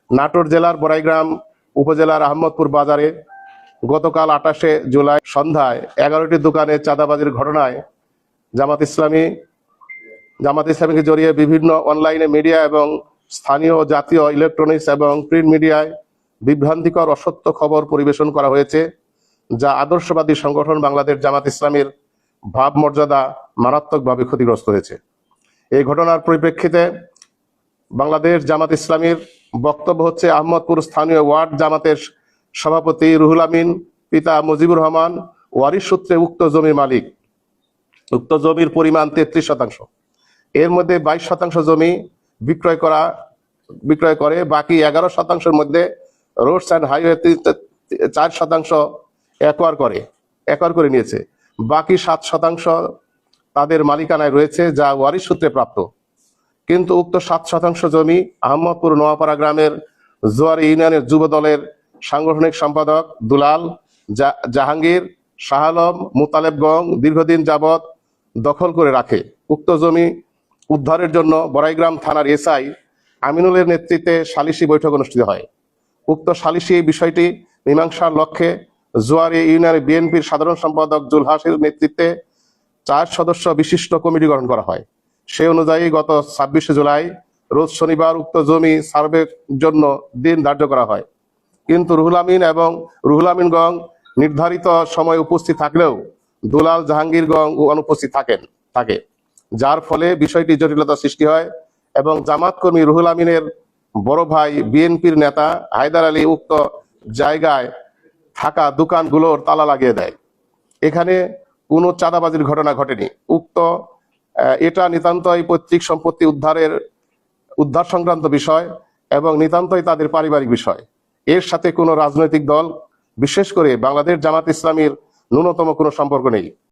নাটোর জেলার বড়াইগ্রাম উপজেলার আহমদপুর বাজারে গতকাল 28শে জুলাই সন্ধ্যায় 11টি দোকানে চাঁদাবাজির ঘটনায় জামাত ইসলামীকে জড়িয়ে বিভিন্ন অনলাইনে মিডিয়া এবং স্থানীয় জাতীয় ইলেকট্রনিক্স এবং প্রিন্ট মিডিয়ায় বিভ্রান্তিকর অসত্য খবর পরিবেশন করা হয়েছে, যা আদর্শবাদী সংগঠন বাংলাদেশ জামাত ইসলামীর ভাবমর্যাদা মারাত্মকভাবে ক্ষতিগ্রস্ত হয়েছে। এই ঘটনার পরিপ্রেক্ষিতে বাংলাদেশ জামাত ইসলামীর বক্তব্য হচ্ছে, আহমদপুর স্থানীয় ওয়ার্ড জামাতের সভাপতি রুহুল আমিন পিতা মুজিবুর রহমান ওয়ারিশ সূত্রে উক্ত জমির মালিক। উক্ত জমির পরিমাণ 33%। এর মধ্যে 22% জমি বিক্রয় করে, বাকি 11%-এর মধ্যে রোডস অ্যান্ড হাইওয়ে 4% একোয়ার করে নিয়েছে। বাকি 7% তাদের মালিকানায় রয়েছে, যা ওয়ারিশ সূত্রে প্রাপ্ত। কিন্তু উক্ত 7% জমি আহমদপুর নোয়াপাড়া গ্রামের জোয়ার ইউনিয়নের যুব দলের সাংগঠনিক সম্পাদক দুলাল, জাহাঙ্গীর, শাহ আলম, মুতালেবগঞ্জ দীর্ঘদিন যাবৎ দখল করে রাখে। উক্ত জমি উদ্ধারের জন্য বড়াইগ্রাম থানার এসআই আমিনুলের নেতৃত্বে সালিশি বৈঠক অনুষ্ঠিত হয়। উক্ত সালিশি বিষয়টি মীমাংসার লক্ষ্যে জোয়ারি ইউনিয়নের বিএনপির সাধারণ সম্পাদক জুলহাসের নেতৃত্বে 4 সদস্য বিশিষ্ট কমিটি গঠন করা হয়। সে অনুযায়ী গত 26শে জুলাই রোজ শনিবার উক্ত জমি সার্ভের জন্য দিন ধার্য করা হয়। কিন্তু রুহুল আমিনগঞ্জ নির্ধারিত সময় উপস্থিত থাকলেও দুলাল, জাহাঙ্গীরগঞ্জ অনুপস্থিত থাকে, যার ফলে বিষয়টি জটিলতা সৃষ্টি হয় এবং জামাত কর্মী রুহুল আমিনের বড় ভাই বিএনপির নেতা হায়দার আলী উক্ত জায়গায় থাকা দোকানগুলোর তালা লাগিয়ে দেয়। এখানে কোনো চাঁদাবাজির ঘটনা ঘটেনি। এটা নিতান্তই পৈতৃক সম্পত্তি উদ্ধার সংক্রান্ত বিষয় এবং নিতান্তই তাদের পারিবারিক বিষয়। এর সাথে কোনো রাজনৈতিক দল, বিশেষ করে বাংলাদেশ জামাত ইসলামীর ন্যূনতম কোনো সম্পর্ক নেই।